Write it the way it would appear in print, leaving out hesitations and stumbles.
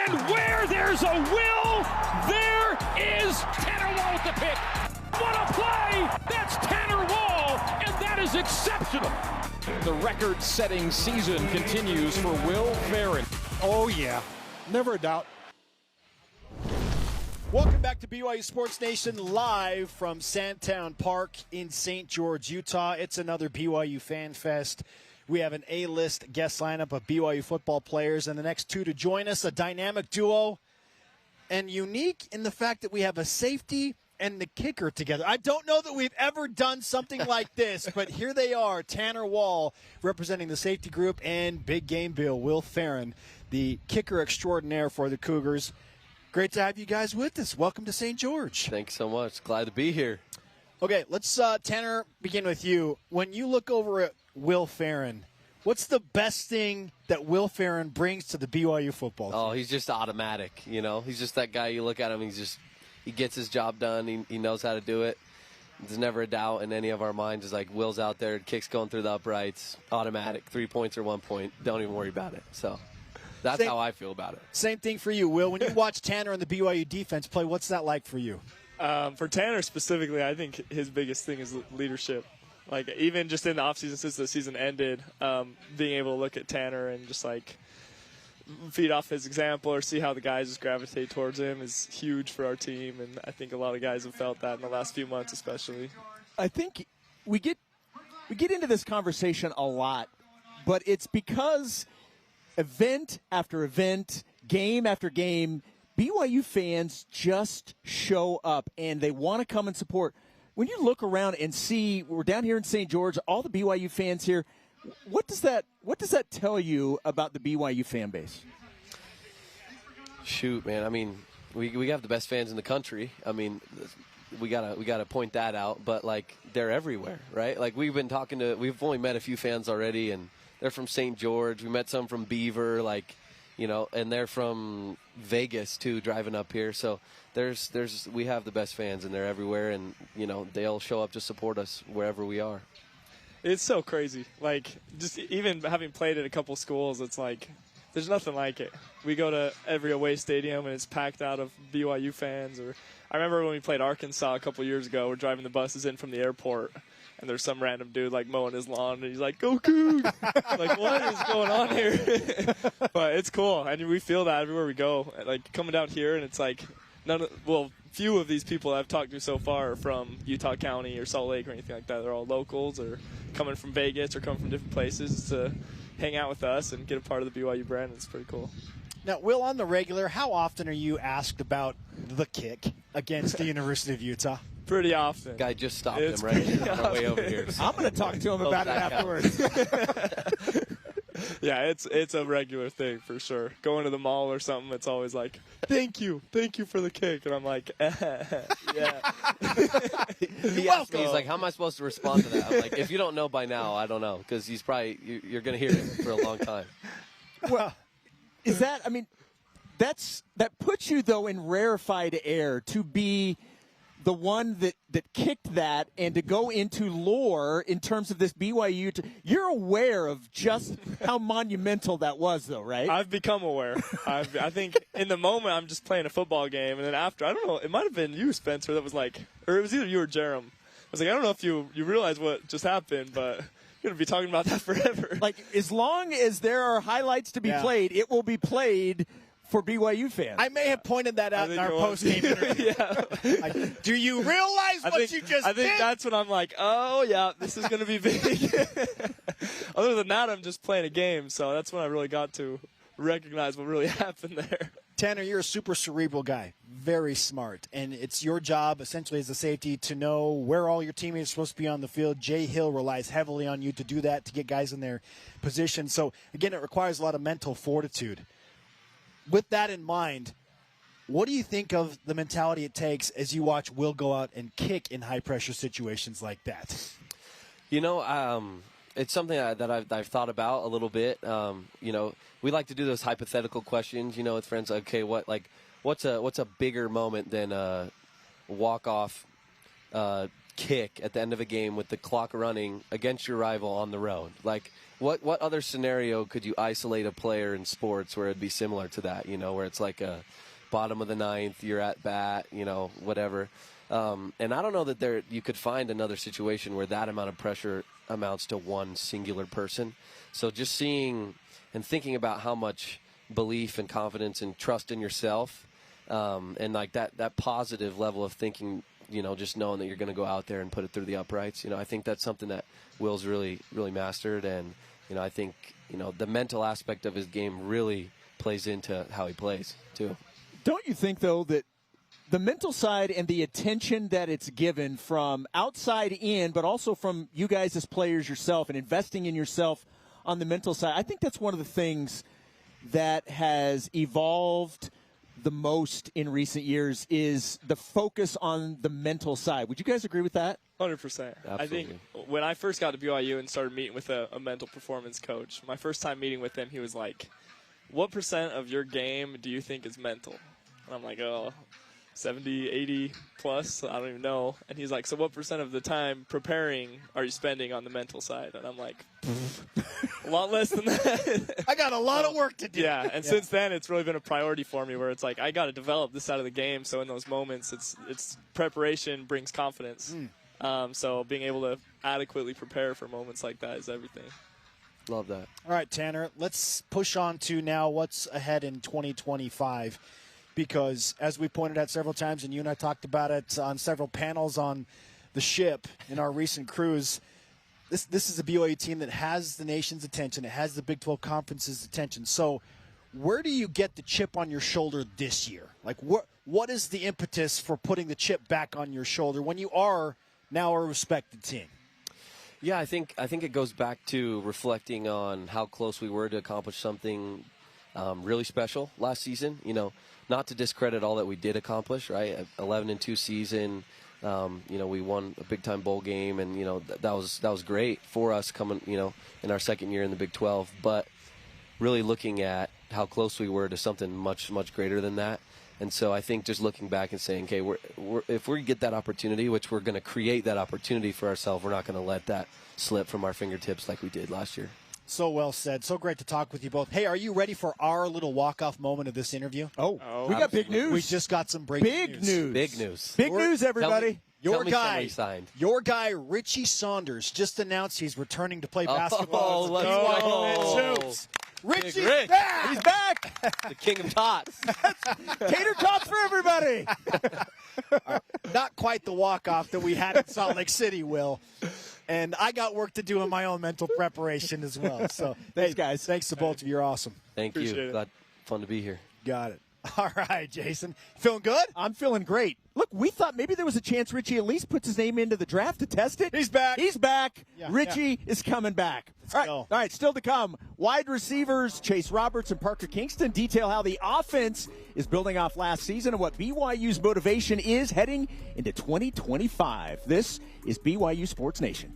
And where there's a will, there is Tanner Wall with the pick. What a play! That's Tanner Wall, and that is exceptional. The record-setting season continues for Will Ferrin. Oh, yeah. Never a doubt. Welcome back to BYU Sports Nation, live from Sandtown Park in St. George, Utah. It's another BYU FanFest. We have an A-list guest lineup of BYU football players, and the next two to join us, a dynamic duo, and unique in the fact that we have a safety and the kicker together. I don't know that we've ever done something like this, but here they are, Tanner Wall representing the safety group, and Big Game Bill, Will Ferrin, the kicker extraordinaire for the Cougars. Great to have you guys with us. Welcome to St. George. Thanks so much. Glad to be here. Okay, let's, Tanner, begin with you. When you look over at Will Ferrin, what's the best thing that Will Ferrin brings to the BYU football team? Oh, he's just automatic, you know. He's just that guy, you look at him, he gets his job done. He knows how to do it. There's never a doubt in any of our minds. It's like Will's out there, kicks going through the uprights, automatic, 3 points or 1 point. Don't even worry about it. So that's how I feel about it. Same thing for you, Will. When you watch Tanner and the BYU defense play, what's that like for you? For Tanner specifically, I think his biggest thing is leadership. Like, even just in the offseason since the season ended, being able to look at Tanner and just, like, feed off his example or see how the guys just gravitate towards him is huge for our team. And I think a lot of guys have felt that in the last few months especially. I think we get into this conversation a lot, but it's because event after event, game after game, BYU fans just show up, and they want to come and support. When you look around and see, we're down here in St. George, all the BYU fans here, what does that tell you about the BYU fan base? Shoot, man. I mean, we have the best fans in the country. I mean, we gotta point that out. But like, they're everywhere, right? Like, we've only met a few fans already, and they're from St. George. We met some from Beaver, like, you know, and they're from Vegas too, driving up here. So we have the best fans, and they're everywhere, and you know, they'll show up to support us wherever we are. It's so crazy. Like, just even having played at a couple schools, it's like there's nothing like it. We go to every away stadium, and it's packed out of BYU fans. Or I remember when we played Arkansas a couple years ago, we're driving the buses in from the airport, and there's some random dude like mowing his lawn, and he's like, "Go Cougs!" Like, what is going on here? But it's cool, and we feel that everywhere we go. Like, coming down here, and it's like few of these people I've talked to so far are from Utah County or Salt Lake or anything like that. They're all locals or coming from Vegas or coming from different places to hang out with us and get a part of the BYU brand. It's pretty cool. Now, Will, on the regular, how often are you asked about the kick against the University of Utah? Pretty often. Guy just stopped him right on our way over here. So. I'm going to talk to him about it afterwards. Yeah, it's a regular thing for sure. Going to the mall or something, it's always like, thank you for the kick. And I'm like, yeah. He asked me, he's like, how am I supposed to respond to that? I'm like, if you don't know by now, I don't know, because you're going to hear it for a long time. Well, is that, I mean, that puts you, though, in rarefied air to be the one that kicked that and to go into lore in terms of this BYU. You're aware of just how monumental that was, though, right? I've become aware. I think in the moment I'm just playing a football game, and then after, I don't know, it might have been you, Spencer, that was like, or it was either you or Jerem. I was like, I don't know if you realize what just happened, but you're going to be talking about that forever. Like, as long as there are highlights to be played, it will be played for BYU fans. I may have pointed that out in our post-game interview. Yeah. Like, do you realize what you just did? I think that's when I'm like, oh, yeah, this is going to be big. Other than that, I'm just playing a game, so that's when I really got to recognize what really happened there. Tanner, you're a super cerebral guy, very smart, and it's your job essentially as a safety to know where all your teammates are supposed to be on the field. Jay Hill relies heavily on you to do that, to get guys in their position. So, again, it requires a lot of mental fortitude. With that in mind, what do you think of the mentality it takes as you watch Will go out and kick in high-pressure situations like that? You know, it's something that I've thought about a little bit. You know, we like to do those hypothetical questions, you know, with friends. Okay, what's a bigger moment than a walk-off kick at the end of a game with the clock running against your rival on the road. Like, what other scenario could you isolate a player in sports where it'd be similar to that, where it's like a bottom of the ninth, you're at bat, whatever. And I don't know that you could find another situation where that amount of pressure amounts to one singular person. So just seeing and thinking about how much belief and confidence and trust in yourself, and like that positive level of thinking, just knowing that you're going to go out there and put it through the uprights. I think that's something that Will's really, really mastered. And, I think, the mental aspect of his game really plays into how he plays, too. Don't you think, though, that the mental side and the attention that it's given from outside in, but also from you guys as players yourself and investing in yourself on the mental side, I think that's one of the things that has evolved the most in recent years is the focus on the mental side. Would you guys agree with that? 100%. Absolutely. I think when I first got to BYU and started meeting with a mental performance coach, my first time meeting with him, he was like, what % of your game do you think is mental? And I'm like, 70, 80 plus, I don't even know. And he's like, so what % of the time preparing are you spending on the mental side? And I'm like, a lot less than that. I got a lot of work to do. Yeah, and since then it's really been a priority for me where it's like I got to develop this side of the game. So in those moments, it's preparation brings confidence. So being able to adequately prepare for moments like that is everything. Love that. All right, Tanner, let's push on to now what's ahead in 2025. Because as we pointed out several times, and you and I talked about it on several panels on the ship in our recent cruise, this is a BYU team that has the nation's attention. It has the Big 12 Conference's attention. So where do you get the chip on your shoulder this year? Like, what is the impetus for putting the chip back on your shoulder when you are now a respected team? Yeah, I think it goes back to reflecting on how close we were to accomplish something really special last season. Not to discredit all that we did accomplish, right? 11-2 season. We won a big-time bowl game, and that was great for us coming, in our second year in the Big 12. But really looking at how close we were to something much, much greater than that. And so I think just looking back and saying, okay, if we get that opportunity, which we're going to create that opportunity for ourselves, we're not going to let that slip from our fingertips like we did last year. So well said. So great to talk with you both. Hey, are you ready for our little walk-off moment of this interview? Oh, we got big news. We just got some breaking news. Big news. Big news, everybody. Your guy, Richie Saunders, just announced he's returning to play basketball. Let's go. Richie's Rick. back. He's back. The king of tots. Tater tots for everybody. Not quite the walk-off that we had in Salt Lake City, Will. And I got work to do in my own mental preparation as well. So, thanks, guys. Thanks to both of you. You're awesome. Thank you. Glad, fun to be here. Got it. All right, Jason. Feeling good? I'm feeling great. Look, we thought maybe there was a chance Richie at least puts his name into the draft to test it. He's back. He's back. Yeah, Richie is coming back. All right, still to come. Wide receivers Chase Roberts and Parker Kingston detail how the offense is building off last season and what BYU's motivation is heading into 2025. This is BYU Sports Nation.